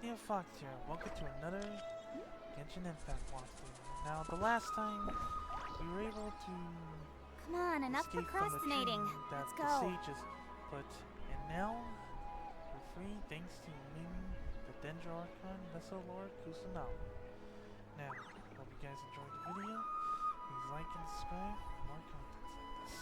Acne Fox here. Welcome to another Genshin Impact walkthrough. Now, the last time we were able to Come on, enough escape procrastinating. from the tree that Let's the go. sages put, and now we're free thanks to meeting the Dendro Archon Vessel Lord Kusanao. Now, hope you guys enjoyed the video. Please like and subscribe for more contents like this.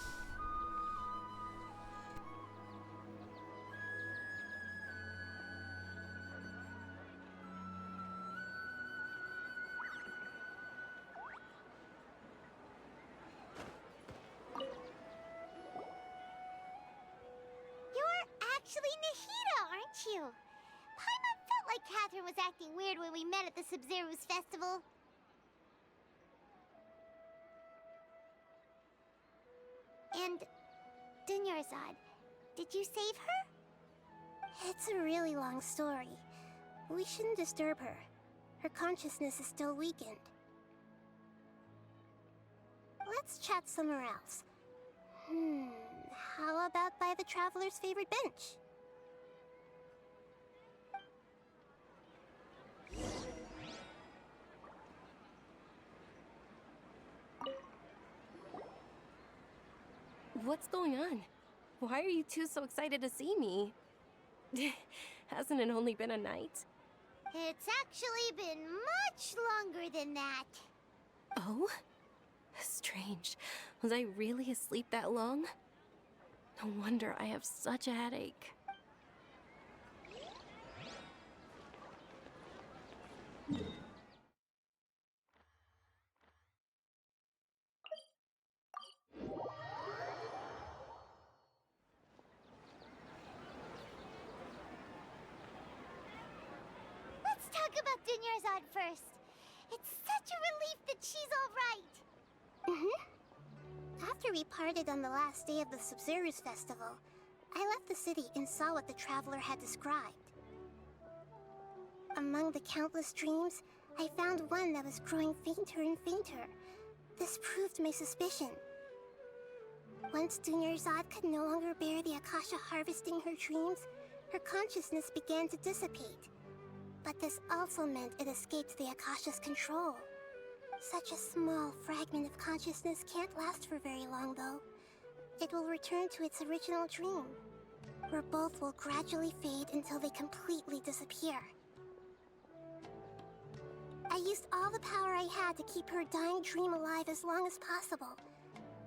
You're actually Nahida, aren't you? Paimon felt like Catherine was acting weird when we met at the Sub-Zero's festival. And Dunyarzad, did you save her? It's a really long story. We shouldn't disturb her. Her consciousness is still weakened. Let's chat somewhere else. How about by the Traveler's favorite bench? What's going on? Why are you two so excited to see me? Hasn't it only been a night? It's actually been much longer than that. Oh? Strange. Was I really asleep that long? No wonder I have such a headache. Let's talk about Dunyarzad first. It's such a relief that she's all right. After we parted on the last day of the Sub-Zero's festival, I left the city and saw what the Traveler had described. Among the countless dreams, I found one that was growing fainter and fainter. This proved my suspicion. Once Dunyarzad could no longer bear the Akasha harvesting her dreams, her consciousness began to dissipate. But this also meant it escaped the Akasha's control. Such a small fragment of consciousness can't last for very long, though. It will return to its original dream, where both will gradually fade until they completely disappear. I used all the power I had to keep her dying dream alive as long as possible,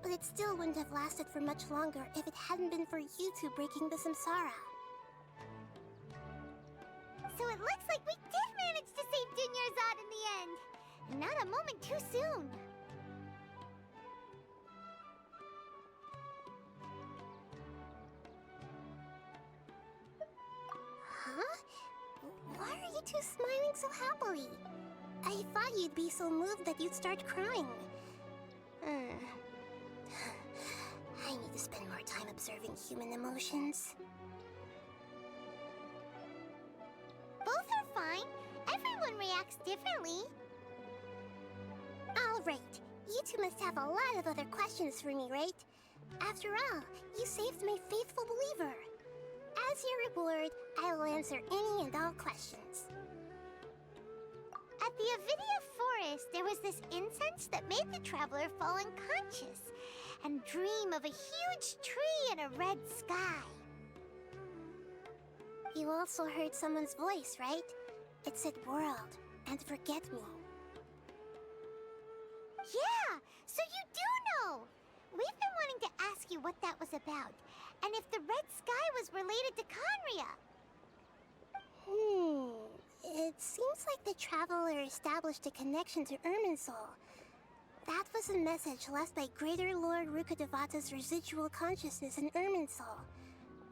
but it still wouldn't have lasted for much longer if it hadn't been for you two breaking the samsara. So it looks like we did manage to save Dunyarzad in the end. Not a moment too soon. Huh? Why are you two smiling so happily? I thought you'd be so moved that you'd start crying. I need to spend more time observing human emotions. Both are fine. Everyone reacts differently. All right, you two must have a lot of other questions for me, right? After all, you saved my faithful believer. As your reward, I will answer any and all questions. At the Avidia Forest, there was this incense that made the Traveler fall unconscious and dream of a huge tree and a red sky. You also heard someone's voice, right? It said world and forget me. Yeah, so you do know! We've been wanting to ask you what that was about, and if the red sky was related to Conria. It seems like the Traveler established a connection to Irminsul. That was a message left by Greater Lord Rukkhadevata's residual consciousness in Irminsul.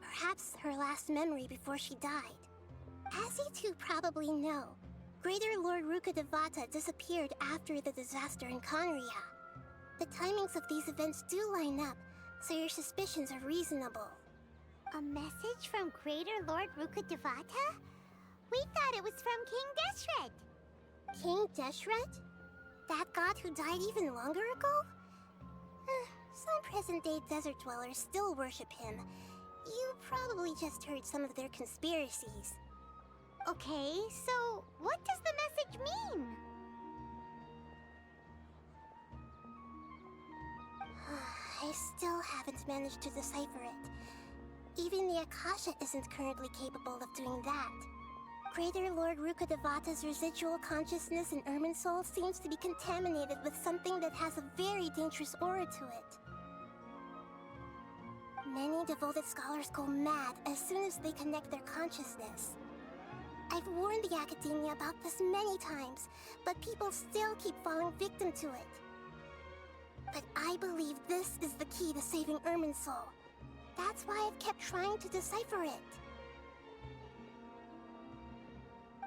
Perhaps her last memory before she died. As you two probably know, Greater Lord Rukkhadevata disappeared after the disaster in Conria. The timings of these events do line up, so your suspicions are reasonable. A message from Greater Lord Rukkhadevata? We thought it was from King Deshret. King Deshret? That god who died even longer ago? Some present-day desert dwellers still worship him. You probably just heard some of their conspiracies. Okay, so what does the message mean? I still haven't managed to decipher it. Even the Akasha isn't currently capable of doing that. Greater Lord Rukkhadevata's residual consciousness in Irminsul seems to be contaminated with something that has a very dangerous aura to it. Many devoted scholars go mad as soon as they connect their consciousness. I've warned the Academia about this many times, but people still keep falling victim to it. But I believe this is the key to saving Irminsul. That's why I've kept trying to decipher it.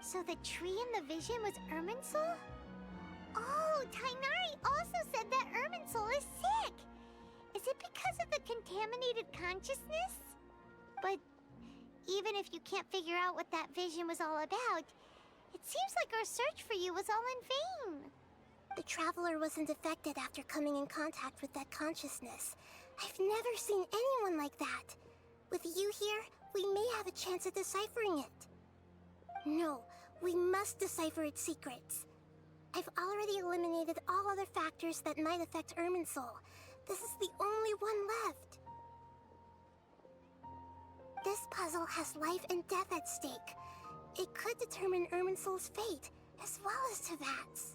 So the tree in the vision was Irminsul? Oh, Tainari also said that Irminsul is sick! Is it because of the contaminated consciousness? But even if you can't figure out what that vision was all about, it seems like our search for you was all in vain. The Traveler wasn't affected after coming in contact with that consciousness. I've never seen anyone like that. With you here, we may have a chance at deciphering it. No, we must decipher its secrets. I've already eliminated all other factors that might affect Irminsul. This is the only one left. This puzzle has life and death at stake. It could determine Irminsul's fate, as well as Tevat's.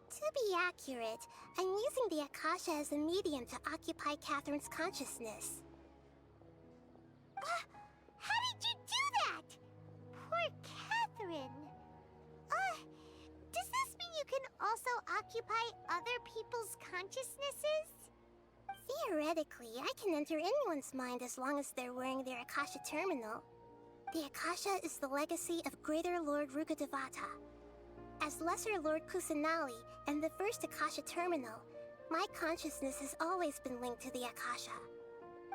To be accurate, I'm using the Akasha as a medium to occupy Catherine's consciousness. How did you do that? Poor Catherine. Does this mean you can also occupy other people's consciousnesses? Theoretically, I can enter anyone's mind as long as they're wearing their Akasha terminal. The Akasha is the legacy of Greater Lord Rukkhadevata. As Lesser Lord Kusanali and the first Akasha terminal, my consciousness has always been linked to the Akasha.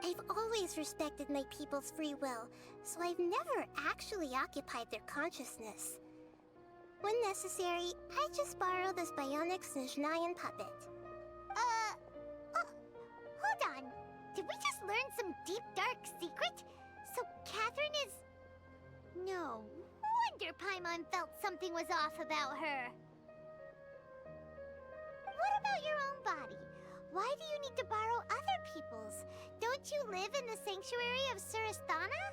I've always respected my people's free will, so I've never actually occupied their consciousness. When necessary, I just borrow this bionic Snezhnayan puppet. Hold on. Did we just learn some deep, dark secret? So Catherine is... No wonder Paimon felt something was off about her. What about your own body? Why do you need to borrow other people's? Don't you live in the sanctuary of Surasthana?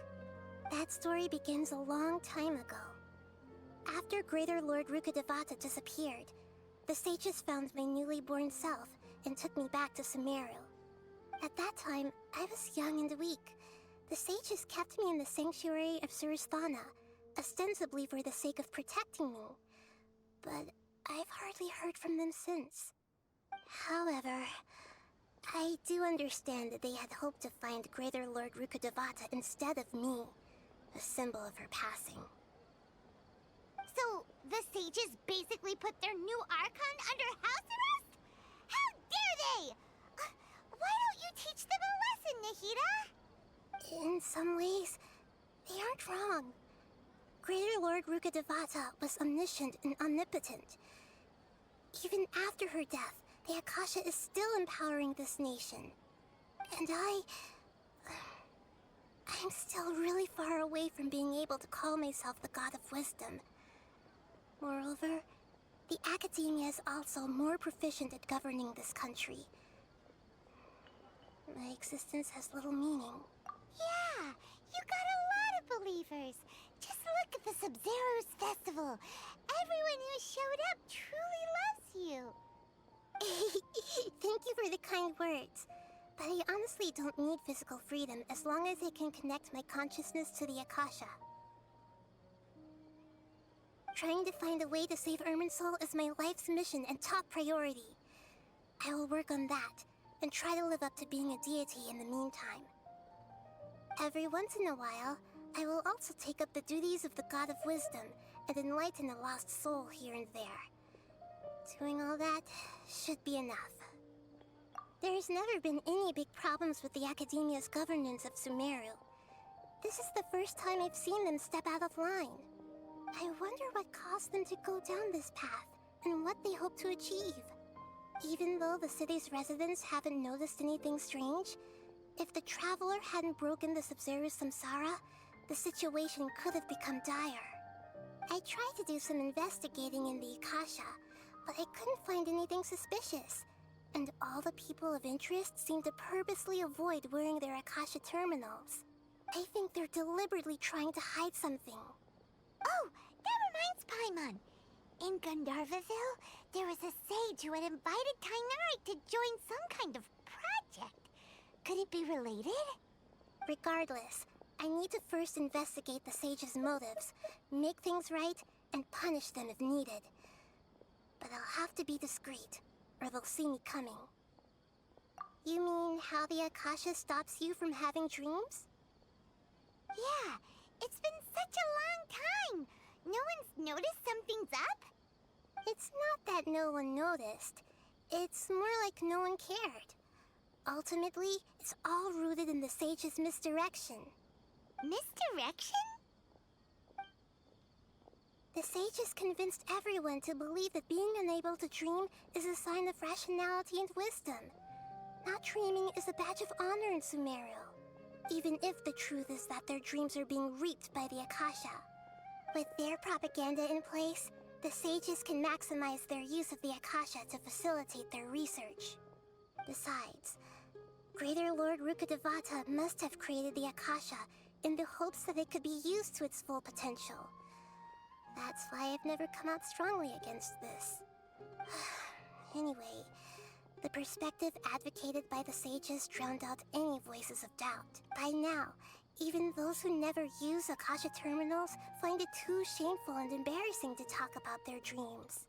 That story begins a long time ago. After Greater Lord Rukkhadevata disappeared, the sages found my newly born self and took me back to Sumeru. At that time, I was young and weak. The sages kept me in the sanctuary of Surasthana, ostensibly for the sake of protecting me. But I've hardly heard from them since. However, I do understand that they had hoped to find Greater Lord Rukkhadevata instead of me, a symbol of her passing. So, the sages basically put their new Archon under house arrest? How dare they! Why don't you teach them a lesson, Nahida? In some ways, they aren't wrong. Greater Lord Rukkhadevata was omniscient and omnipotent. Even after her death, the Akasha is still empowering this nation. And I'm still really far away from being able to call myself the God of Wisdom. Moreover, the Academia is also more proficient at governing this country. My existence has little meaning. Yeah, you got a lot of believers. Just look at the Sub-Zero's festival. Everyone who showed up truly loves you. Thank you for the kind words. But I honestly don't need physical freedom as long as I can connect my consciousness to the Akasha. Trying to find a way to save Irminsul is my life's mission and top priority. I will work on that, and try to live up to being a deity in the meantime. Every once in a while, I will also take up the duties of the God of Wisdom and enlighten a lost soul here and there. Doing all that should be enough. There's never been any big problems with the Academia's governance of Sumeru. This is the first time I've seen them step out of line. I wonder what caused them to go down this path, and what they hope to achieve. Even though the city's residents haven't noticed anything strange, if the Traveler hadn't broken the Sub-Zero's samsara, the situation could have become dire. I tried to do some investigating in the Akasha, but I couldn't find anything suspicious. And all the people of interest seem to purposely avoid wearing their Akasha terminals. I think they're deliberately trying to hide something. Oh, that reminds Paimon. In Gandharvaville, there was a sage who had invited Tainari to join some kind of project. Could it be related? Regardless, I need to first investigate the sage's motives, make things right, and punish them if needed. But I'll have to be discreet, or they'll see me coming. You mean how the Akasha stops you from having dreams? Yeah, it's been such a long time. No one's noticed something's up? It's not that no one noticed. It's more like no one cared. Ultimately, it's all rooted in the sage's misdirection. Misdirection? The sages convinced everyone to believe that being unable to dream is a sign of rationality and wisdom. Not dreaming is a badge of honor in Sumeru, even if the truth is that their dreams are being reaped by the Akasha. With their propaganda in place, the sages can maximize their use of the Akasha to facilitate their research. Besides, Greater Lord Rukkhadevata must have created the Akasha in the hopes that it could be used to its full potential. That's why I've never come out strongly against this. Anyway, the perspective advocated by the sages drowned out any voices of doubt. By now, even those who never use Akasha terminals find it too shameful and embarrassing to talk about their dreams.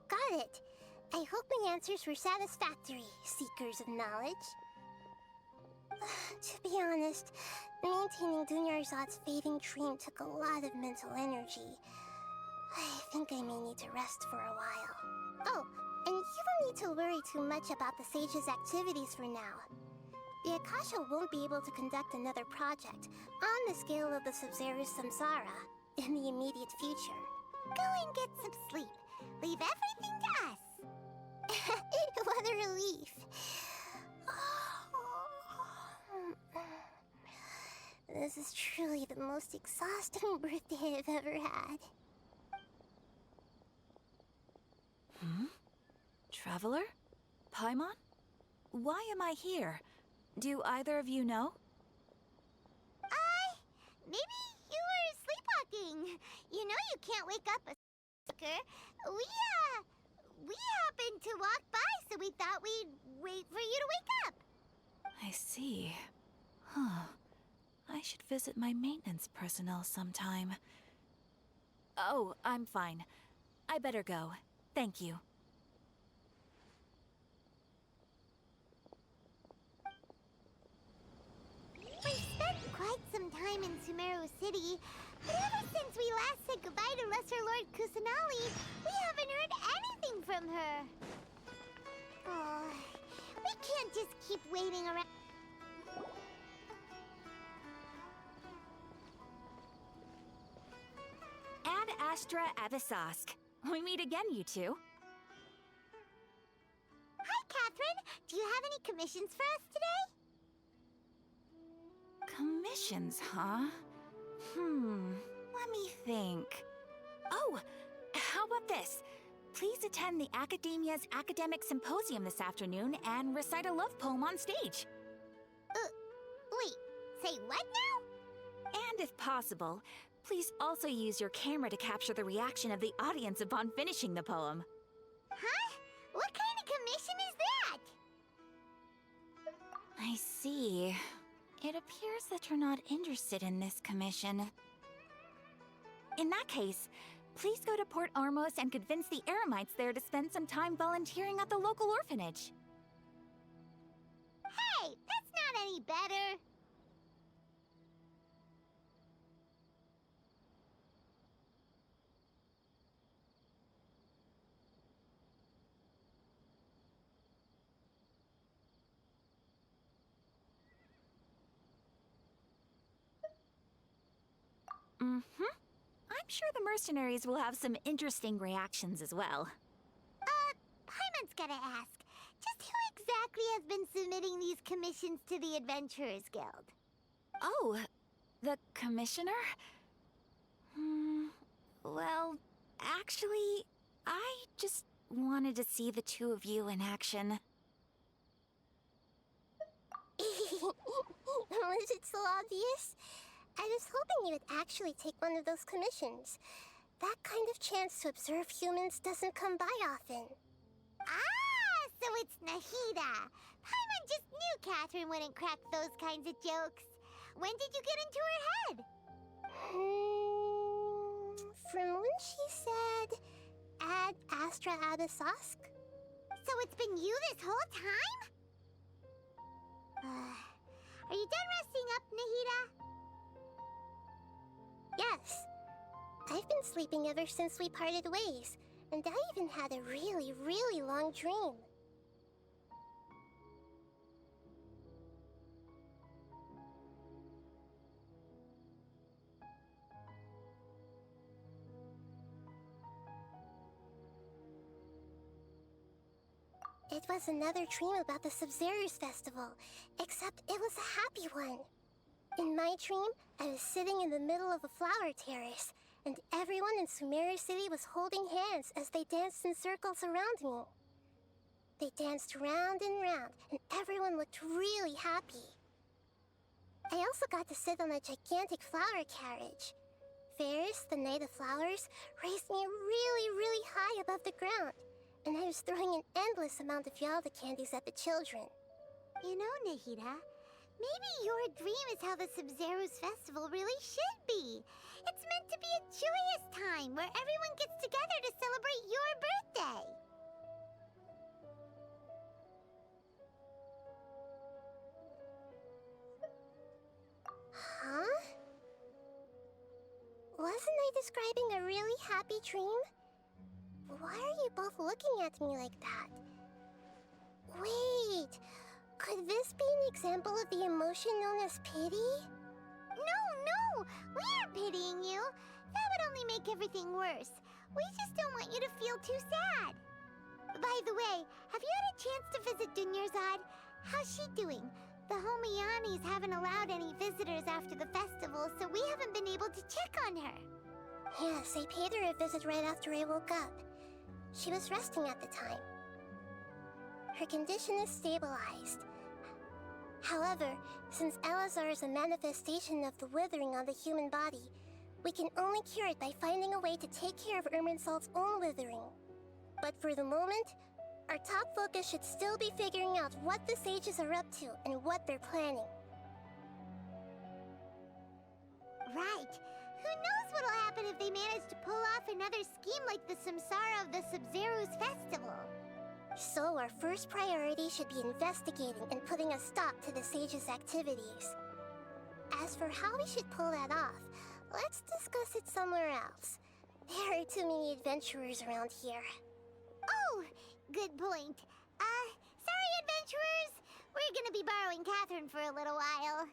Got it! I hope my answers were satisfactory, seekers of knowledge. To be honest, maintaining Dunyarzad's fading dream took a lot of mental energy. I think I may need to rest for a while. Oh, and you don't need to worry too much about the sage's activities for now. The Akasha won't be able to conduct another project on the scale of the Sub-Zero Samsara in the immediate future. Go and get some sleep. Leave everything to us. What a relief. This is truly the most exhausting birthday I've ever had. Traveler? Paimon? Why am I here? Do either of you know? Maybe you were sleepwalking. You know you can't wake up a sucker. We happened to walk by, so we thought we'd wait for you to wake up. I see. Huh. I should visit my maintenance personnel sometime. Oh, I'm fine. I better go. Thank you. We've spent quite some time in Sumeru City, but ever since we last said goodbye to Lesser Lord Kusanali, we haven't heard anything from her. Oh, we can't just keep waiting around. Ad Astra Avisask. We meet again, you two. Hi, Catherine. Do you have any commissions for us today? Commissions, huh? Let me think. Oh, how about this? Please attend the Academia's Academic Symposium this afternoon and recite a love poem on stage. Wait, say what now? And if possible, please also use your camera to capture the reaction of the audience upon finishing the poem. Huh? What kind of commission is that? I see. It appears that you're not interested in this commission. In that case, please go to Port Ormos and convince the Eremites there to spend some time volunteering at the local orphanage. Hey, that's not any better. I'm sure the mercenaries will have some interesting reactions as well. Paimon's gotta ask. Just who exactly has been submitting these commissions to the Adventurers Guild? Oh, the commissioner? Well, actually, I just wanted to see the two of you in action. Was it so obvious? I was hoping you would actually take one of those commissions. That kind of chance to observe humans doesn't come by often. Ah, so it's Nahida. Paimon just knew Catherine wouldn't crack those kinds of jokes. When did you get into her head? From when she said, "Ad Astra Abyssosque." So it's been you this whole time? Are you done resting up, Nahida? Yes. I've been sleeping ever since we parted ways, and I even had a really, really long dream. It was another dream about the Sub-Zero's festival, except it was a happy one. In my dream, I was sitting in the middle of a flower terrace, and everyone in Sumeru City was holding hands as they danced in circles around me. They danced round and round, and everyone looked really happy. I also got to sit on a gigantic flower carriage. Ferris, the Knight of Flowers, raised me really, really high above the ground, and I was throwing an endless amount of Yalda candies at the children. You know, Nahida, maybe your dream is how the Sub-Zero's festival really should be. It's meant to be a joyous time where everyone gets together to celebrate your birthday. Huh? Wasn't I describing a really happy dream? Why are you both looking at me like that? Wait, could this be an example of the emotion known as pity? No, we aren't pitying you. That would only make everything worse. We just don't want you to feel too sad. By the way, have you had a chance to visit Dunyarzad? How's she doing? The Homianis haven't allowed any visitors after the festival, so we haven't been able to check on her. Yes, I paid her a visit right after I woke up. She was resting at the time. Her condition is stabilized. However, since Elazar is a manifestation of the withering on the human body, we can only cure it by finding a way to take care of Irminsul's own withering. But for the moment, our top focus should still be figuring out what the sages are up to and what they're planning. Right. Who knows what'll happen if they manage to pull off another scheme like the Samsara of the Sub-Zero's festival? So our first priority should be investigating and putting a stop to the sages' activities. As for how we should pull that off, let's discuss it somewhere else. There are too many adventurers around here. Oh, good point. Sorry, adventurers. We're gonna be borrowing Catherine for a little while.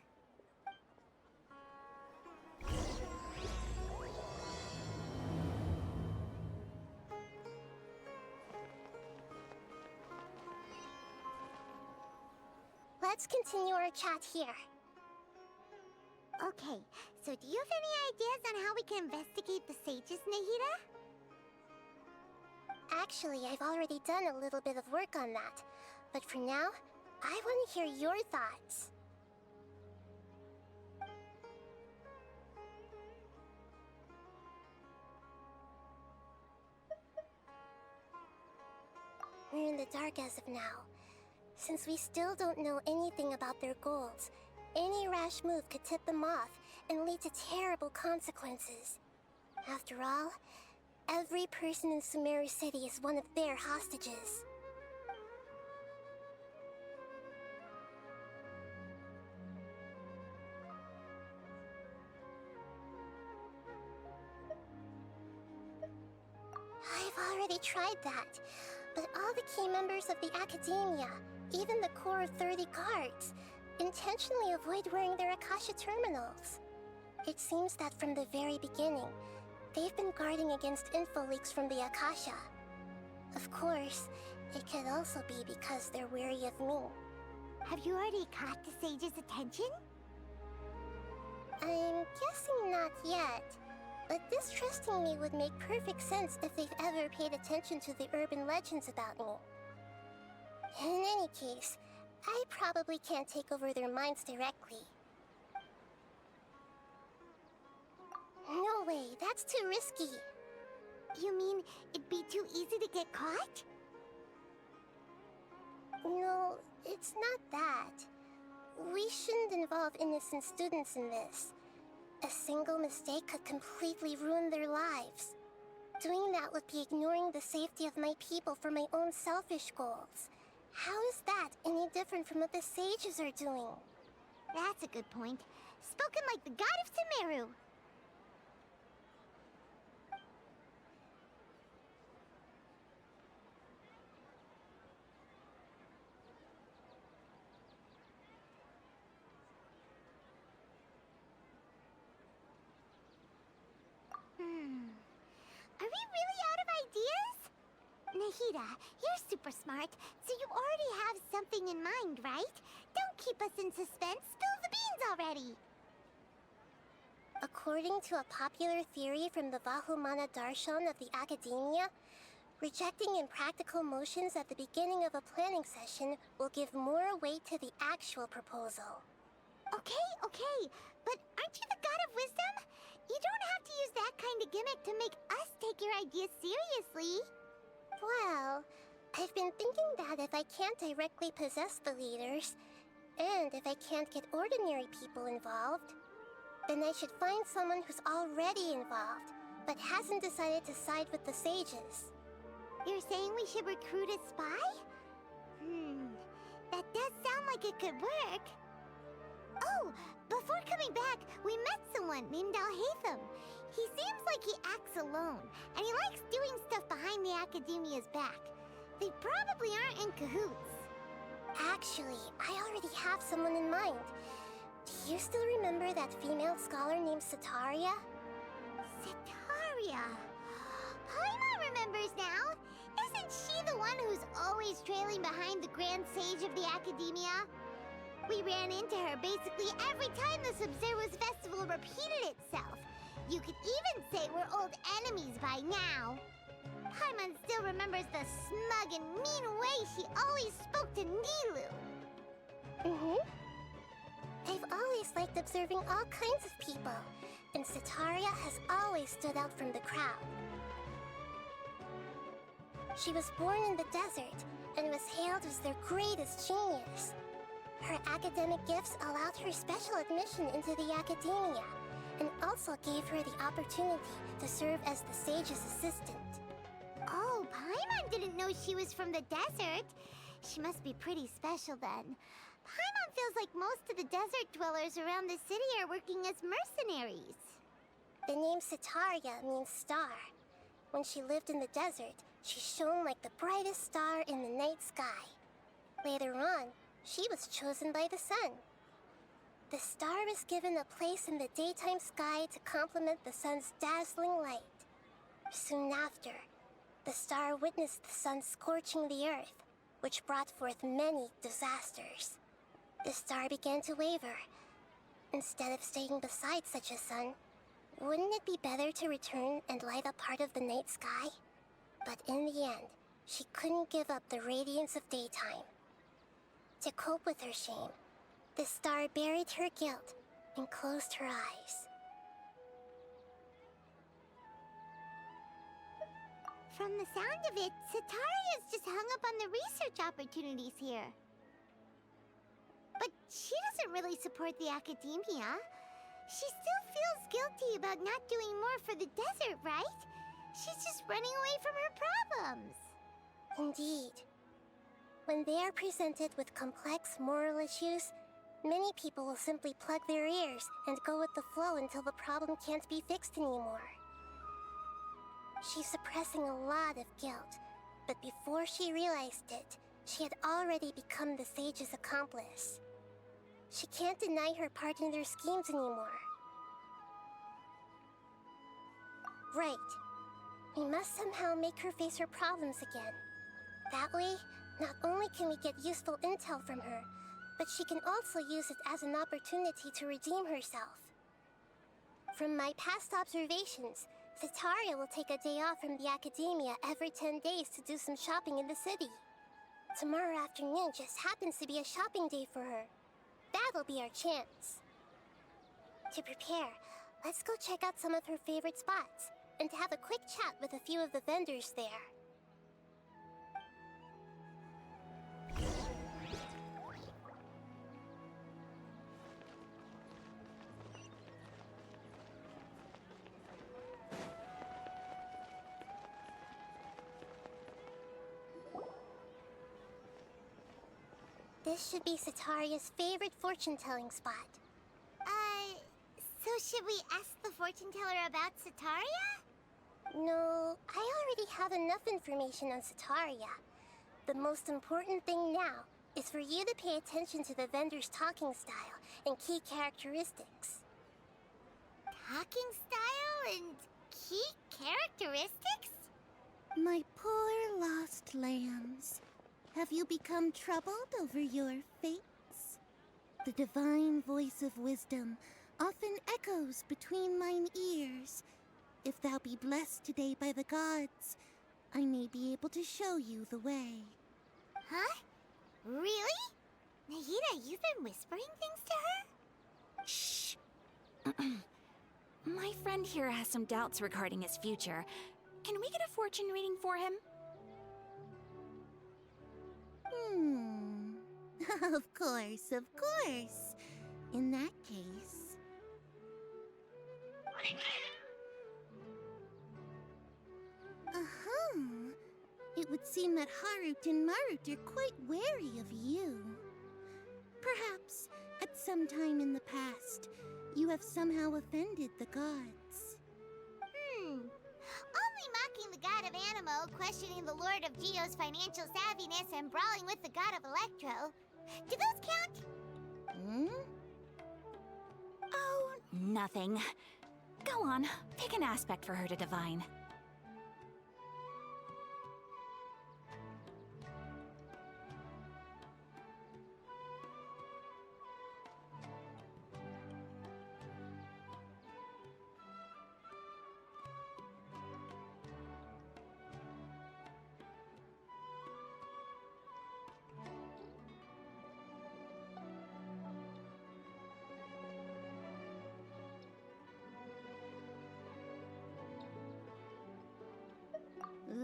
Let's continue our chat here. Okay, so do you have any ideas on how we can investigate the sages, Nahida? Actually, I've already done a little bit of work on that. But for now, I want to hear your thoughts. We're in the dark as of now. Since we still don't know anything about their goals, any rash move could tip them off and lead to terrible consequences. After all, every person in Sumeru City is one of their hostages. I've already tried that, but all the key members of the Academia, even the core of 30 guards, intentionally avoid wearing their Akasha terminals. It seems that from the very beginning, they've been guarding against info leaks from the Akasha. Of course, it could also be because they're wary of me. Have you already caught the sage's attention? I'm guessing not yet, but distrusting me would make perfect sense if they've ever paid attention to the urban legends about me. In any case, I probably can't take over their minds directly. No way, that's too risky. You mean it'd be too easy to get caught? No, it's not that. We shouldn't involve innocent students in this. A single mistake could completely ruin their lives. Doing that would be ignoring the safety of my people for my own selfish goals. How is that any different from what the sages are doing? That's a good point. Spoken like the god of Sumeru. Are we really out of ideas? Nahida, you're super smart, so you already have something in mind, right? Don't keep us in suspense. Spill the beans already. According to a popular theory from the Vahumana Darshan of the Academia, rejecting impractical motions at the beginning of a planning session will give more weight to the actual proposal. Okay, but aren't you the god of wisdom? You don't have to use that kind of gimmick to make us take your ideas seriously. Well, I've been thinking that if I can't directly possess the leaders, and if I can't get ordinary people involved, then I should find someone who's already involved, but hasn't decided to side with the sages. You're saying we should recruit a spy? That does sound like it could work. Oh, before coming back, we met someone named Alhaitham. He seems like he acts alone, and he likes doing stuff behind the Academia's back. They probably aren't in cahoots. Actually, I already have someone in mind. Do you still remember that female scholar named Sataria? Sataria. Paimon remembers now. Isn't she the one who's always trailing behind the Grand Sage of the Academia? We ran into her basically every time the Sub-Zero's festival repeated itself. You could even say we're old enemies by now. Paimon still remembers the smug and mean way she always spoke to Nilu. I've always liked observing all kinds of people, and Sataria has always stood out from the crowd. She was born in the desert and was hailed as their greatest genius. Her academic gifts allowed her special admission into the Academia, and also gave her the opportunity to serve as the sage's assistant. Oh, Paimon didn't know she was from the desert. She must be pretty special then. Paimon feels like most of the desert dwellers around the city are working as mercenaries. The name Sataria means star. When she lived in the desert, she shone like the brightest star in the night sky. Later on, she was chosen by the sun. The star was given a place in the daytime sky to complement the sun's dazzling light. Soon after, the star witnessed the sun scorching the earth, which brought forth many disasters. The star began to waver. Instead of staying beside such a sun, wouldn't it be better to return and light up part of the night sky? But in the end, she couldn't give up the radiance of daytime. To cope with her shame, the star buried her guilt and closed her eyes. From the sound of it, Sataria's just hung up on the research opportunities here. But she doesn't really support the Academia. She still feels guilty about not doing more for the desert, right? She's just running away from her problems. Indeed. When they are presented with complex moral issues, many people will simply plug their ears and go with the flow until the problem can't be fixed anymore. She's suppressing a lot of guilt, but before she realized it, she had already become the sage's accomplice. She can't deny her part in their schemes anymore. Right. We must somehow make her face her problems again. That way, not only can we get useful intel from her, but she can also use it as an opportunity to redeem herself. From my past observations, Cetaria will take a day off from the academia every 10 days to do some shopping in the city. Tomorrow afternoon just happens to be a shopping day for her. That'll be our chance. To prepare, let's go check out some of her favorite spots, and have a quick chat with a few of the vendors there. This should be Cetaria's favorite fortune-telling spot. So should we ask the fortune teller about Cetaria? No, I already have enough information on Cetaria. The most important thing now is for you to pay attention to the vendor's talking style and key characteristics. Talking style and key characteristics? My poor lost lambs. Have you become troubled over your fates? The divine voice of wisdom often echoes between mine ears. If thou be blessed today by the gods, I may be able to show you the way. Huh? Really? Nahida, you've been whispering things to her? Shh. My friend here has some doubts regarding his future. Can we get a fortune reading for him? Of course, of course. In that case... It would seem that Harut and Marut are quite wary of you. Perhaps, at some time in the past, you have somehow offended the gods. Only mocking the god of Animo, questioning the lord of Geo's financial savviness, and brawling with the god of Electro. Do those count? Oh, nothing. Go on, pick an aspect for her to divine.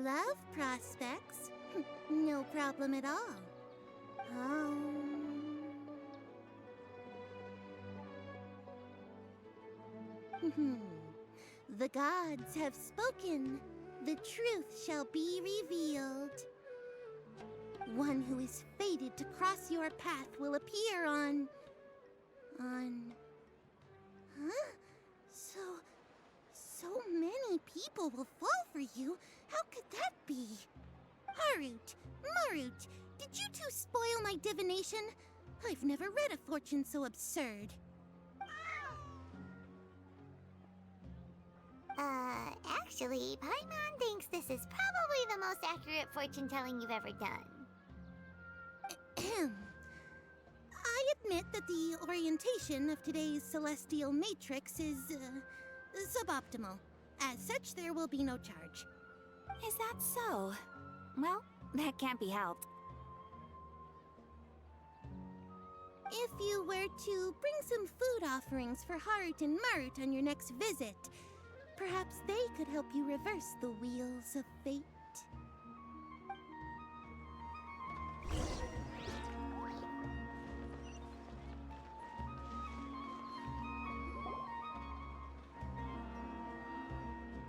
Love prospects? No problem at all. The gods have spoken. The truth shall be revealed. One who is fated to cross your path will appear on... Huh? So many people will fall for you. How could that be? Harut, Marut, did you two spoil my divination? I've never read a fortune so absurd. Actually, Paimon thinks this is probably the most accurate fortune-telling you've ever done. I admit that the orientation of today's celestial matrix is, suboptimal. As such, there will be no charge. Is that so? Well, that can't be helped. If you were to bring some food offerings for Harut and Marut on your next visit, perhaps they could help you reverse the wheels of fate.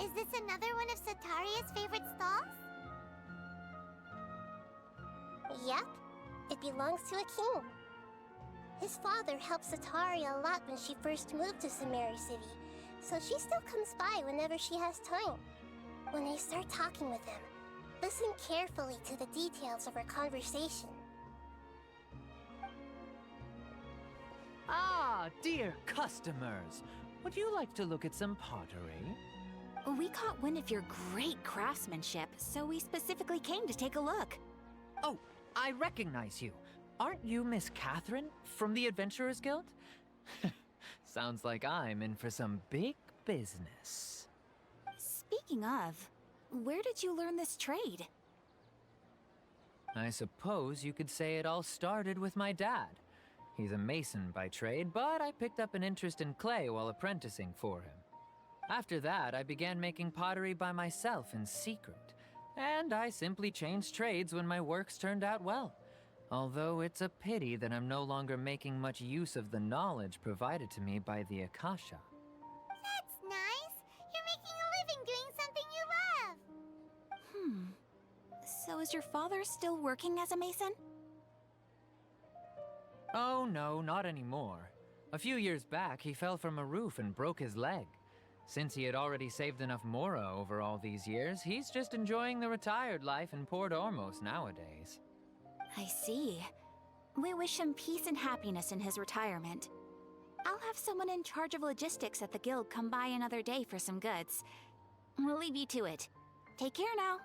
Is this another one of Cetaria's favorite stalls? Yep, it belongs to a king. His father helped Cetaria a lot when she first moved to Samari City, so she still comes by whenever she has time. When I start talking with him, listen carefully to the details of our conversation. Ah, dear customers, would you like to look at some pottery? We caught wind of your great craftsmanship, so we specifically came to take a look. Oh, I recognize you. Aren't you Miss Catherine from the Adventurers Guild? Sounds like I'm in for some big business. Speaking of, where did you learn this trade? I suppose you could say it all started with my dad. He's a mason by trade, but I picked up an interest in clay while apprenticing for him. After that, I began making pottery by myself in secret, and I simply changed trades when my works turned out well. Although it's a pity that I'm no longer making much use of the knowledge provided to me by the Akasha. That's nice. You're making a living doing something you love. So is your father still working as a mason? Oh no, not anymore. A few years back, he fell from a roof and broke his leg. Since he had already saved enough Mora over all these years, he's just enjoying the retired life in Port Ormos nowadays. I see. We wish him peace and happiness in his retirement. I'll have someone in charge of logistics at the guild come by another day for some goods. We'll leave you to it. Take care now.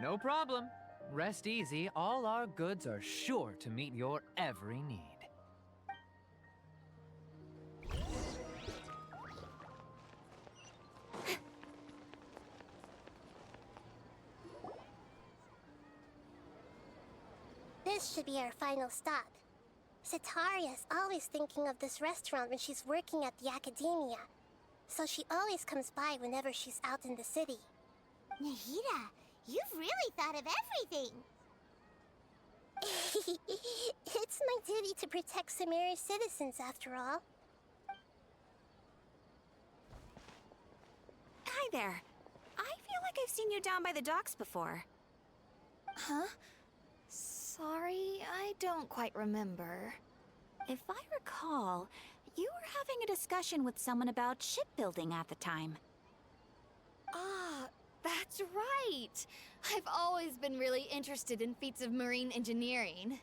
No problem. Rest easy, all our goods are sure to meet your every need. This should be our final stop. Cetaria's always thinking of this restaurant when she's working at the academia, so she always comes by whenever she's out in the city. Nahida, you've really thought of everything. It's my duty to protect Sumerio's citizens, after all. Hi there. I feel like I've seen you down by the docks before. Huh? Sorry, I don't quite remember. If I recall, you were having a discussion with someone about shipbuilding at the time. Ah, that's right! I've always been really interested in feats of marine engineering.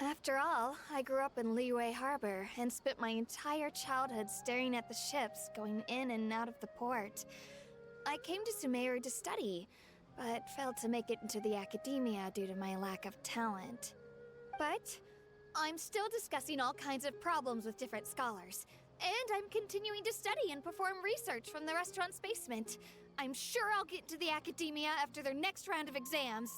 After all, I grew up in Liyue Harbor and spent my entire childhood staring at the ships going in and out of the port. I came to Sumeru to study, but failed to make it into the academia due to my lack of talent. But I'm still discussing all kinds of problems with different scholars, and I'm continuing to study and perform research from the restaurant's basement. I'm sure I'll get into the academia after their next round of exams.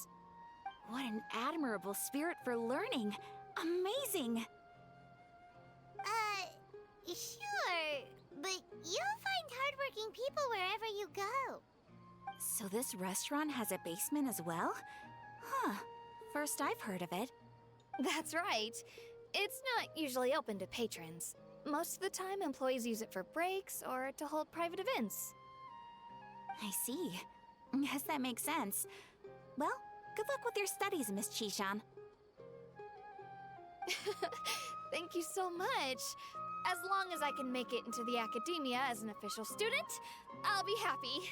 What an admirable spirit for learning! Amazing! Sure, but you'll find hardworking people wherever you go. So this restaurant has a basement as well? Huh. First I've heard of it. That's right. It's not usually open to patrons. Most of the time, employees use it for breaks or to hold private events. I see. Guess that makes sense. Well, good luck with your studies, Miss Chishan. Thank you so much. As long as I can make it into the academia as an official student, I'll be happy.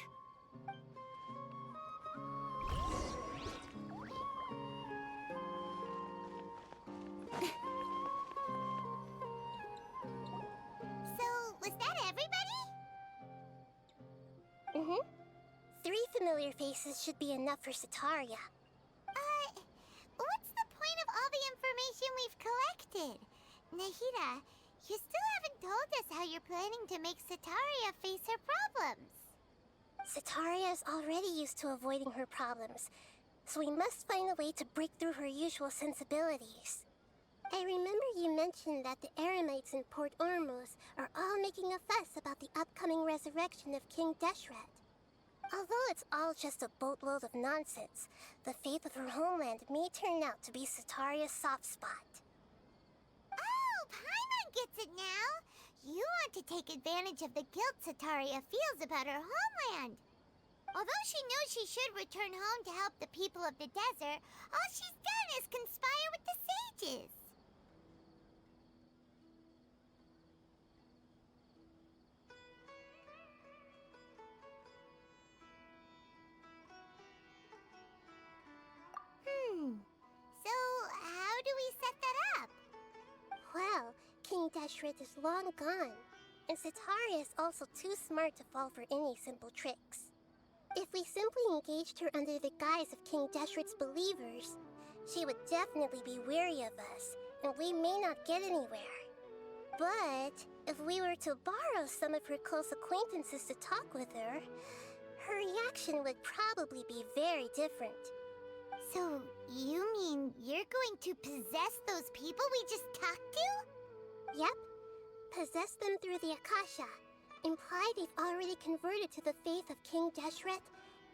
So, was that everybody? Mm-hmm. 3 familiar faces should be enough for Cetaria. What's the point of all the information we've collected? Nahida, you still haven't told us how you're planning to make Cetaria face her problems. Cetaria is already used to avoiding her problems, so we must find a way to break through her usual sensibilities. I remember you mentioned that the Eremites in Port Ormos are all making a fuss about the upcoming resurrection of King Deshret. Although it's all just a boatload of nonsense, the fate of her homeland may turn out to be Cetaria's soft spot. Oh, Paimon gets it now! You want to take advantage of the guilt Cetaria feels about her homeland. Although she knows she should return home to help the people of the desert, all she's done is conspire with the sages. So, how do we set that up? Well, King Deshret is long gone, and Cetaria is also too smart to fall for any simple tricks. If we simply engaged her under the guise of King Deshret's believers, She would definitely be wary of us, and we may not get anywhere. But if we were to borrow some of her close acquaintances to talk with her, her reaction would probably be very different. So, you mean you're going to possess those people we just talked to? Yep. Possess them through the Akasha. Imply they've already converted to the faith of King Deshret,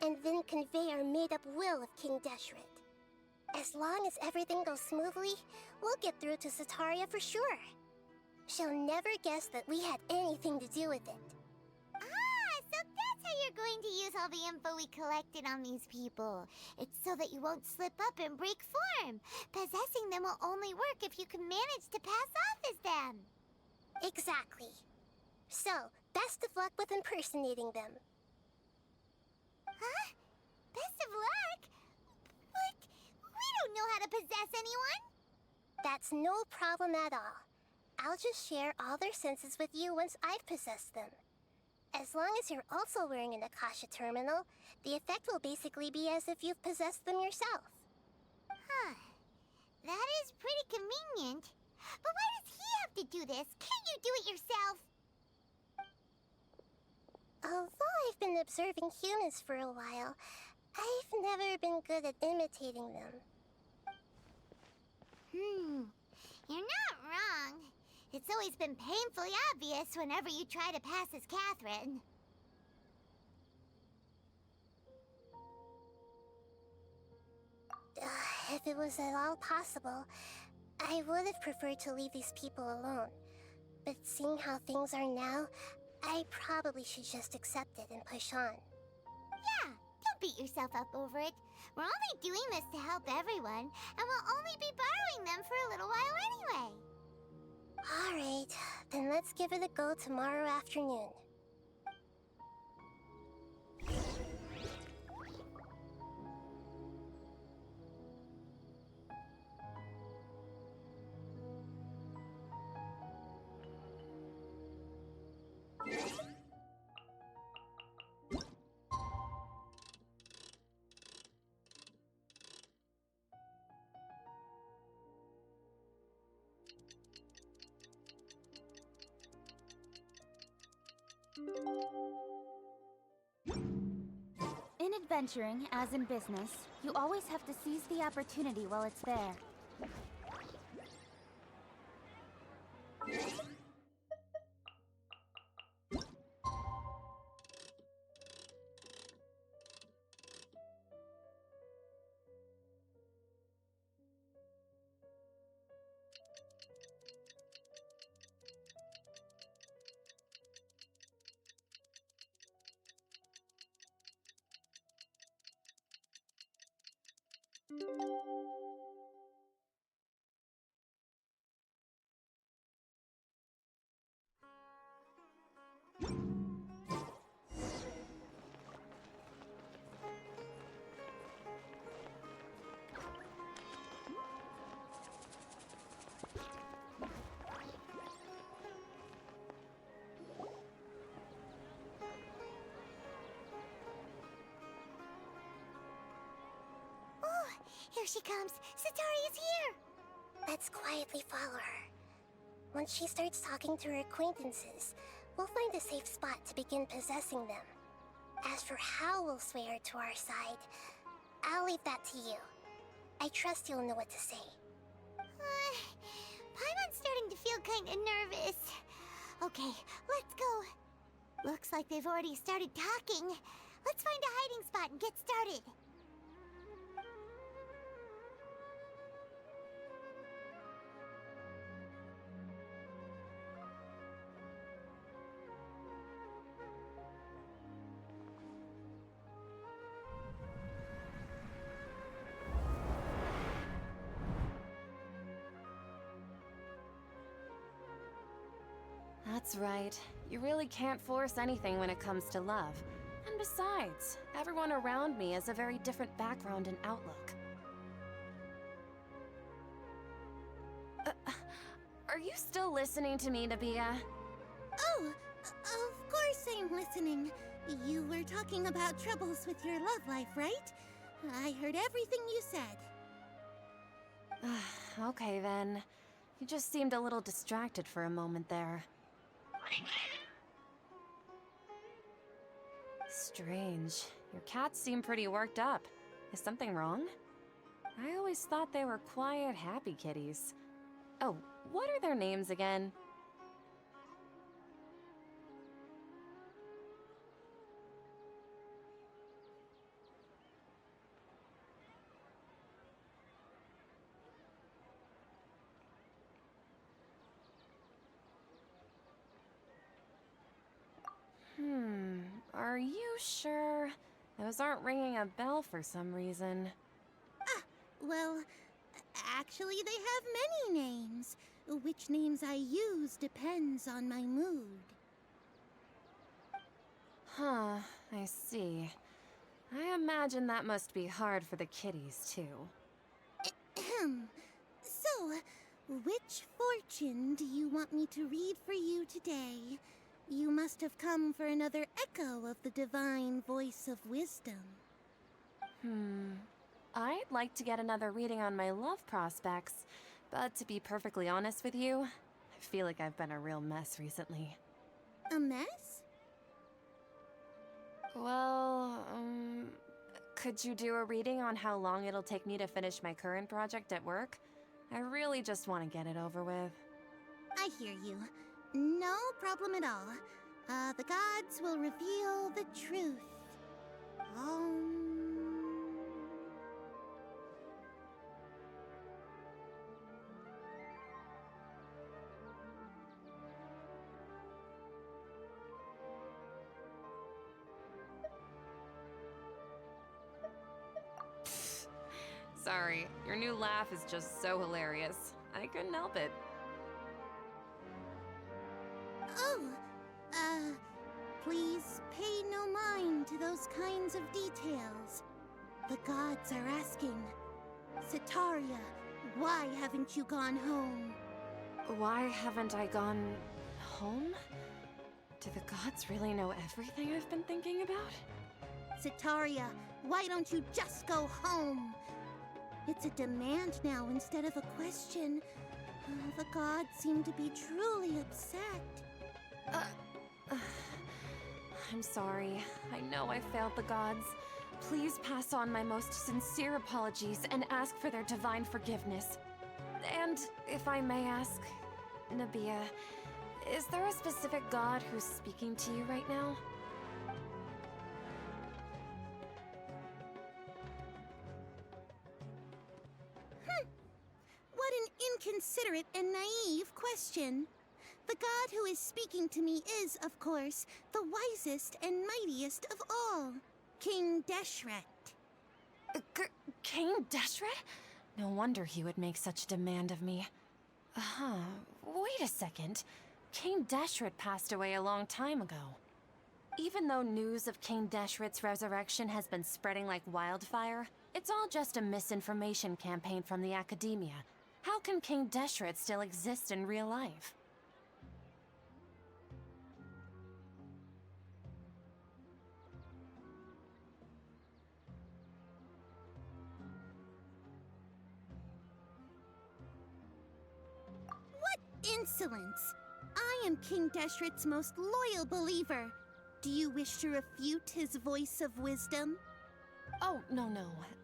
and then convey our made-up will of King Deshret. As long as everything goes smoothly, we'll get through to Sataria for sure. She'll never guess that we had anything to do with it. Ah, so that's how you're going to use all the info we collected on these people. It's so that you won't slip up and break form. Possessing them will only work if you can manage to pass off as them. Exactly. So, best of luck with impersonating them. Huh? Best of luck? But we don't know how to possess anyone. That's no problem at all. I'll just share all their senses with you once I've possessed them. As long as you're also wearing an Akasha terminal, the effect will basically be as if you've possessed them yourself. Huh. That is pretty convenient. But why does he have to do this? Can't you do it yourself? Although I've been observing humans for a while, I've never been good at imitating them. You're not wrong. It's always been painfully obvious whenever you try to pass as Catherine. If it was at all possible, I would have preferred to leave these people alone. But seeing how things are now, I probably should just accept it and push on. Yeah, don't beat yourself up over it. We're only doing this to help everyone, and we'll only be borrowing them for a little while anyway. Alright, then let's give it a go tomorrow afternoon. In adventuring, as in business, you always have to seize the opportunity while it's there. Here she comes. Sataria's here. Let's quietly follow her. Once she starts talking to her acquaintances, we'll find a safe spot to begin possessing them. As for how we'll sway her to our side, I'll leave that to you. I trust you'll know what to say. Paimon's starting to feel kinda nervous. Okay, let's go. Looks like they've already started talking. Let's find a hiding spot and get started. That's right. You really can't force anything when it comes to love. And besides, everyone around me has a very different background and outlook. Are you still listening to me, Nabia? Oh, of course I'm listening. You were talking about troubles with your love life, right? I heard everything you said. Okay then. You just seemed a little distracted for a moment there. Strange. Your cats seem pretty worked up. Is something wrong? I always thought they were quiet, happy kitties. Oh, what are their names again? Are you sure? Those aren't ringing a bell for some reason. Well, actually, they have many names. Which names I use depends on my mood. Huh, I see. I imagine that must be hard for the kitties, too. Ahem. So, which fortune do you want me to read for you today? You must have come for another echo of the divine voice of wisdom. I'd like to get another reading on my love prospects, but to be perfectly honest with you, I feel like I've been a real mess recently. A mess? Well, could you do a reading on how long it'll take me to finish my current project at work? I really just want to get it over with. I hear you. No problem at all. The gods will reveal the truth. Sorry, your new laugh is just so hilarious. I couldn't help it. Oh, please pay no mind to those kinds of details. The gods are asking, Setaria, why haven't you gone home? Why haven't I gone home? Do the gods really know everything I've been thinking about? Setaria, why don't you just go home? It's a demand now instead of a question. The gods seem to be truly upset. I'm sorry. I know I failed the gods. Please pass on my most sincere apologies and ask for their divine forgiveness. And if I may ask, Nabia, is there a specific god who's speaking to you right now? What an inconsiderate and naive question. The god who is speaking to me is, of course, the wisest and mightiest of all, King Deshret. King Deshret? No wonder he would make such a demand of me. Wait a second. King Deshret passed away a long time ago. Even though news of King Deshret's resurrection has been spreading like wildfire, it's all just a misinformation campaign from the academia. How can King Deshret still exist in real life? Insolence! I am King Deshret's most loyal believer. Do you wish to refute his voice of wisdom? Oh, no.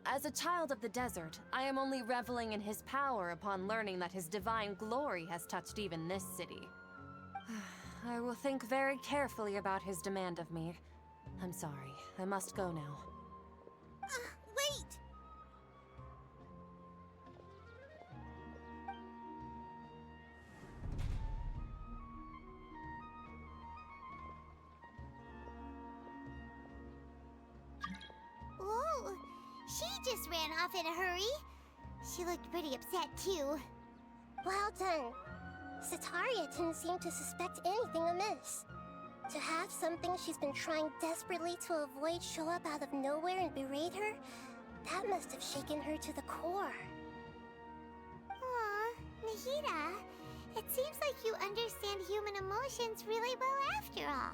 As a child of the desert, I am only reveling in his power upon learning that his divine glory has touched even this city. I will think very carefully about his demand of me. I'm sorry. I must go now. Wait! Whoa! She just ran off in a hurry. She looked pretty upset, too. Well done. Setaria didn't seem to suspect anything amiss. To have something she's been trying desperately to avoid show up out of nowhere and berate her, that must have shaken her to the core. Aw, Nahida, it seems like you understand human emotions really well after all.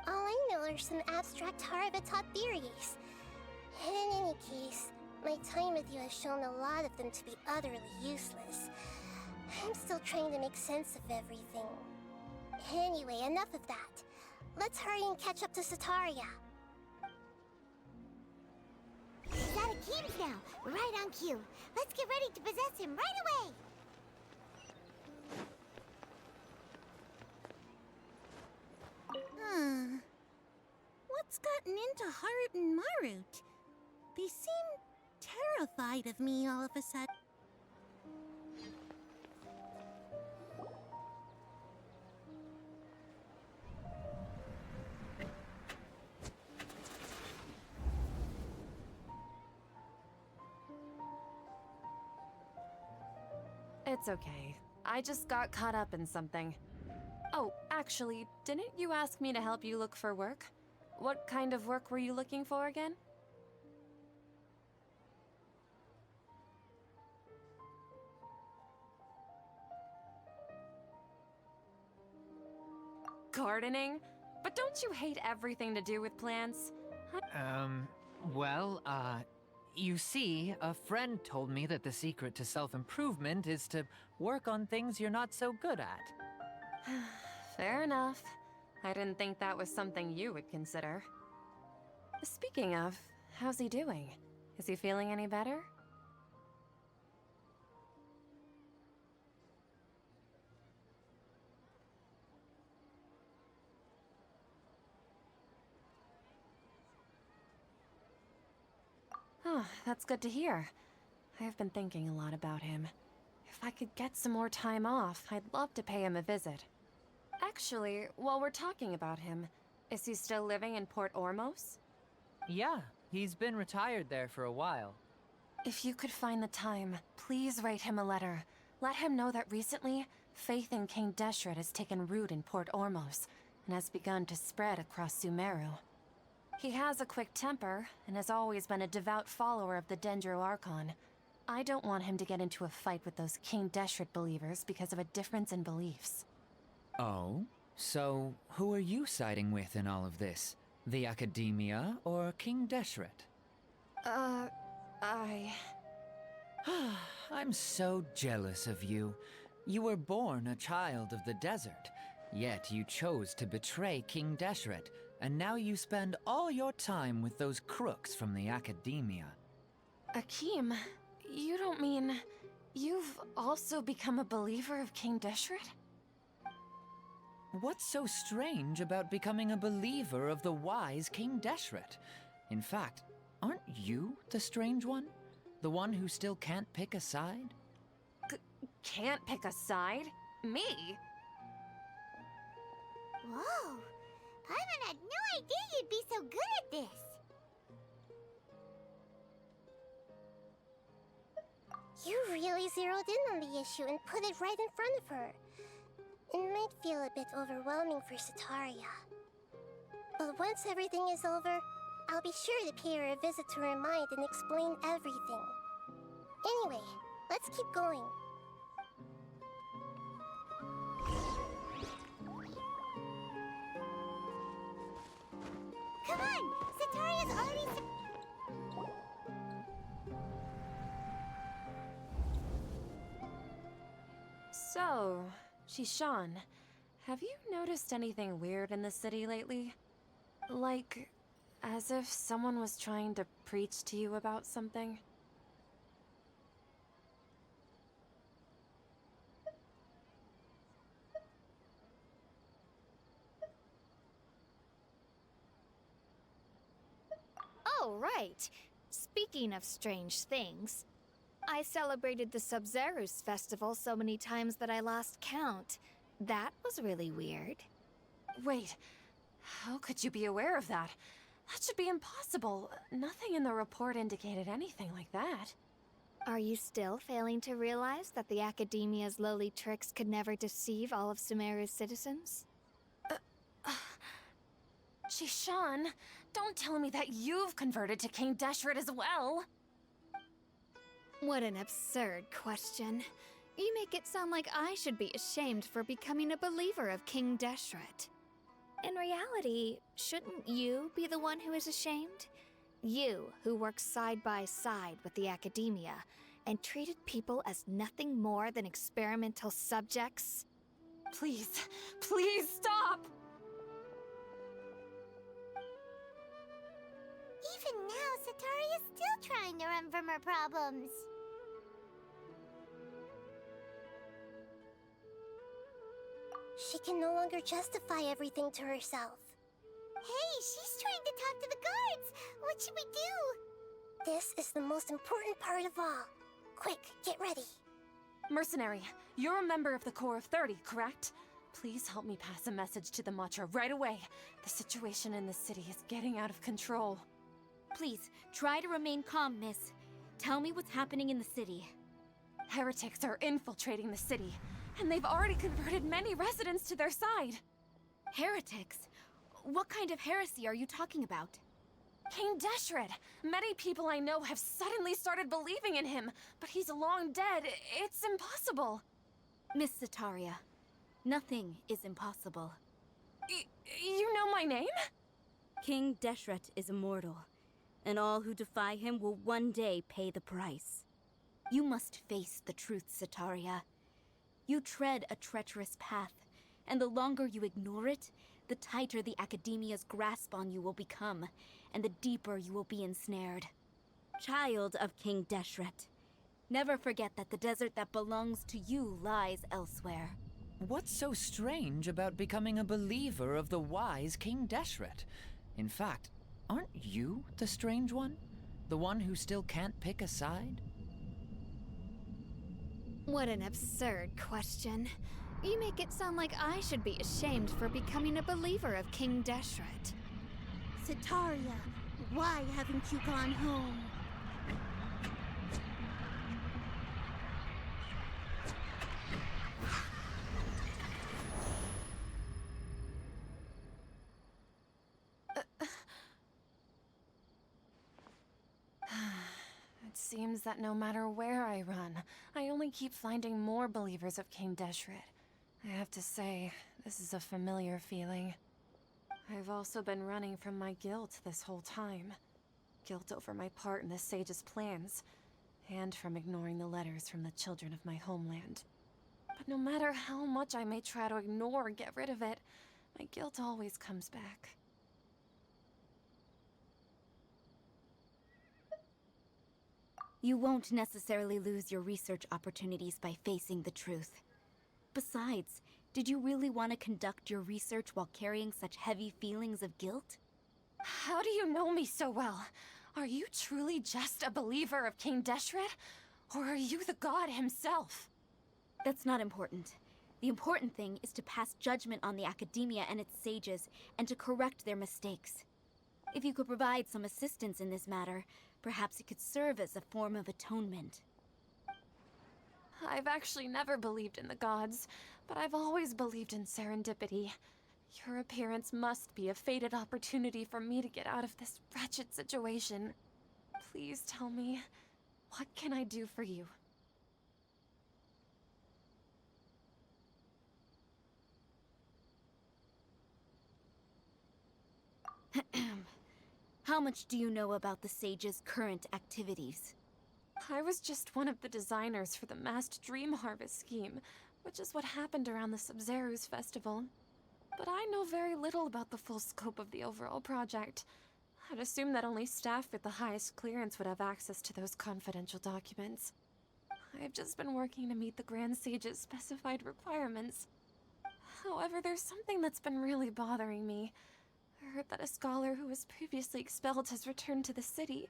All I know are some abstract Harava taught theories. And in any case, My time with you has shown a lot of them to be utterly useless. I'm still trying to make sense of everything. Anyway, enough of that. Let's hurry and catch up to Sataria. He's out of Keem's now. Right on cue. Let's get ready to possess him right away. What's gotten into Haru and Marut? They seem terrified of me all of a sudden. It's okay. I just got caught up in something. Oh, actually, didn't you ask me to help you look for work? What kind of work were you looking for again? Gardening? But don't you hate everything to do with plants? You see, a friend told me that the secret to self-improvement is to work on things you're not so good at. Fair enough. I didn't think that was something you would consider. Speaking of, how's he doing? Is he feeling any better? Oh, that's good to hear. I've been thinking a lot about him. If I could get some more time off, I'd love to pay him a visit. Actually, while we're talking about him, is he still living in Port Ormos? Yeah, he's been retired there for a while. If you could find the time, please write him a letter. Let him know that recently, faith in King Deshret has taken root in Port Ormos and has begun to spread across Sumeru. He has a quick temper and has always been a devout follower of the Dendro Archon. I don't want him to get into a fight with those King Deshret believers because of a difference in beliefs. Oh? So, who are you siding with in all of this? The Academia or King Deshret? I'm so jealous of you. You were born a child of the desert, yet you chose to betray King Deshret, and now you spend all your time with those crooks from the Academia. Akeem, you don't mean... you've also become a believer of King Deshret? What's so strange about becoming a believer of the wise King Deshret? In fact, aren't you the strange one? The one who still can't pick a side? Can't pick a side? Me? Whoa! Paimon had no idea you'd be so good at this! You really zeroed in on the issue and put it right in front of her. It might feel a bit overwhelming for Sataria. But once everything is over, I'll be sure to pay her a visit to her mind and explain everything. Anyway, let's keep going. Come on! Sataria's already... So, Shishan, have you noticed anything weird in the city lately? Like, as if someone was trying to preach to you about something? Oh, right. Speaking of strange things, I celebrated the Sub-Zerus festival so many times that I lost count. That was really weird. Wait, how could you be aware of that? That should be impossible. Nothing in the report indicated anything like that. Are you still failing to realize that the Academia's lowly tricks could never deceive all of Sumeru's citizens? Shishan, don't tell me that you've converted to King Deshret as well! What an absurd question. You make it sound like I should be ashamed for becoming a believer of King Deshret. In reality, shouldn't you be the one who is ashamed? You, who worked side by side with the academia and treated people as nothing more than experimental subjects. Please, please stop! Even now, Sataria's still trying to run from her problems. She can no longer justify everything to herself. Hey, she's trying to talk to the guards! What should we do? This is the most important part of all. Quick, get ready. Mercenary, you're a member of the Corps of 30, correct? Please help me pass a message to the Matcha right away. The situation in the city is getting out of control. Please, try to remain calm, miss. Tell me what's happening in the city. Heretics are infiltrating the city, and they've already converted many residents to their side. Heretics? What kind of heresy are you talking about? King Deshret! Many people I know have suddenly started believing in him, but he's long dead. It's impossible. Miss Sataria, nothing is impossible. You know my name? King Deshret is immortal, and all who defy him will one day pay the price. You must face the truth, Sataria. You tread a treacherous path, and the longer you ignore it, the tighter the Academia's grasp on you will become, and the deeper you will be ensnared. Child of King Deshret, never forget that the desert that belongs to you lies elsewhere. What's so strange about becoming a believer of the wise King Deshret? In fact, aren't you the strange one? The one who still can't pick a side? What an absurd question. You make it sound like I should be ashamed for becoming a believer of King Deshret. Sataria, why haven't you gone home? It seems that no matter where I run, I only keep finding more believers of King Deshret. I have to say, this is a familiar feeling. I've also been running from my guilt this whole time. Guilt over my part in the Sage's plans, and from ignoring the letters from the children of my homeland. But no matter how much I may try to ignore or get rid of it, my guilt always comes back. You won't necessarily lose your research opportunities by facing the truth. Besides, did you really want to conduct your research while carrying such heavy feelings of guilt? How do you know me so well? Are you truly just a believer of King Deshret? Or are you the god himself? That's not important. The important thing is to pass judgment on the Academia and its sages, and to correct their mistakes. If you could provide some assistance in this matter, perhaps it could serve as a form of atonement. I've actually never believed in the gods, but I've always believed in serendipity. Your appearance must be a fated opportunity for me to get out of this wretched situation. Please tell me, what can I do for you? How much do you know about the Sage's current activities? I was just one of the designers for the massed dream harvest scheme, which is what happened around the Sub-Zeru's festival. But I know very little about the full scope of the overall project. I'd assume that only staff with the highest clearance would have access to those confidential documents. I've just been working to meet the Grand Sage's specified requirements. However, there's something that's been really bothering me. I heard that a scholar who was previously expelled has returned to the city,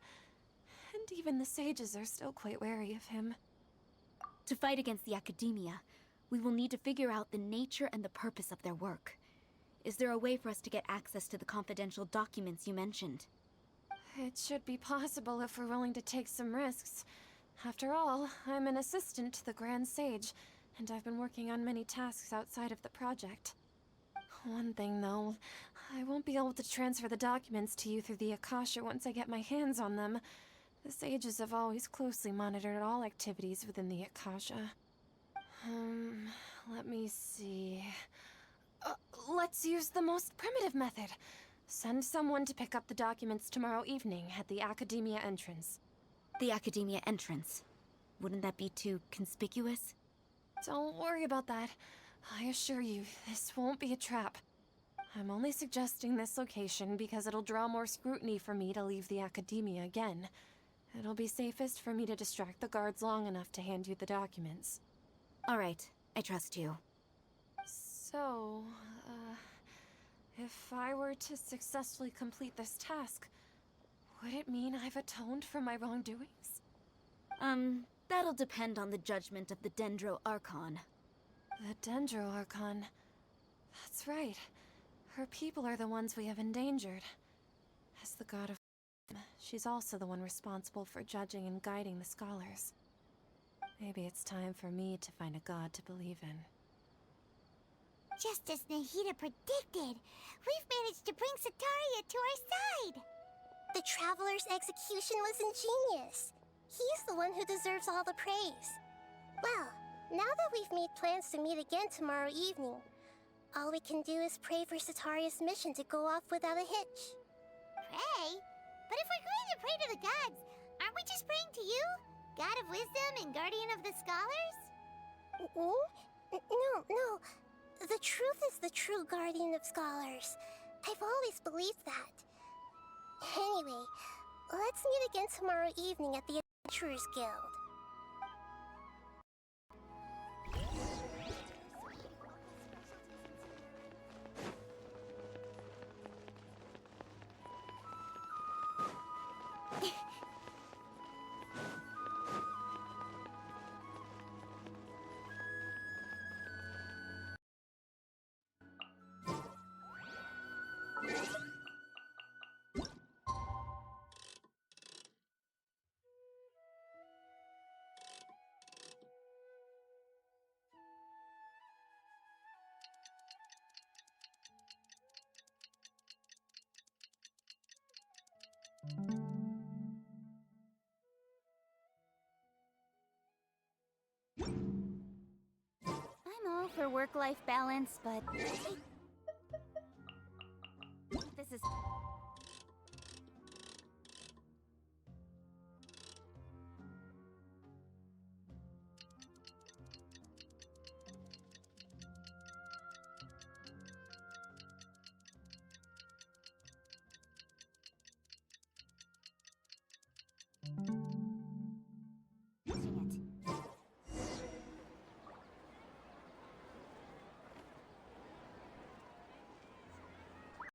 and even the sages are still quite wary of him. To fight against the Academia, we will need to figure out the nature and the purpose of their work. Is there a way for us to get access to the confidential documents you mentioned? It should be possible if we're willing to take some risks. After all, I'm an assistant to the Grand Sage, and I've been working on many tasks outside of the project. One thing, though, I won't be able to transfer the documents to you through the Akasha once I get my hands on them. The sages have always closely monitored all activities within the Akasha. Let me see... let's use the most primitive method. Send someone to pick up the documents tomorrow evening at the Academia entrance. The Academia entrance. Wouldn't that be too conspicuous? Don't worry about that. I assure you, this won't be a trap. I'm only suggesting this location because it'll draw more scrutiny for me to leave the Academia again. It'll be safest for me to distract the guards long enough to hand you the documents. All right, I trust you. So, if I were to successfully complete this task, would it mean I've atoned for my wrongdoings? That'll depend on the judgment of the Dendro Archon. The Dendro Archon. That's right. Her people are the ones we have endangered. As the god of she's also the one responsible for judging and guiding the scholars. Maybe it's time for me to find a god to believe in. Just as Nahida predicted, we've managed to bring Sataria to our side! The Traveler's execution was ingenious. He's the one who deserves all the praise. Well, now that we've made plans to meet again tomorrow evening, all we can do is pray for Sataria's mission to go off without a hitch. Pray? But if we're going to pray to the gods, aren't we just praying to you? God of wisdom and guardian of the scholars? No. The truth is the true guardian of scholars. I've always believed that. Anyway, let's meet again tomorrow evening at the Adventurers Guild. I'm all for work-life balance, but this is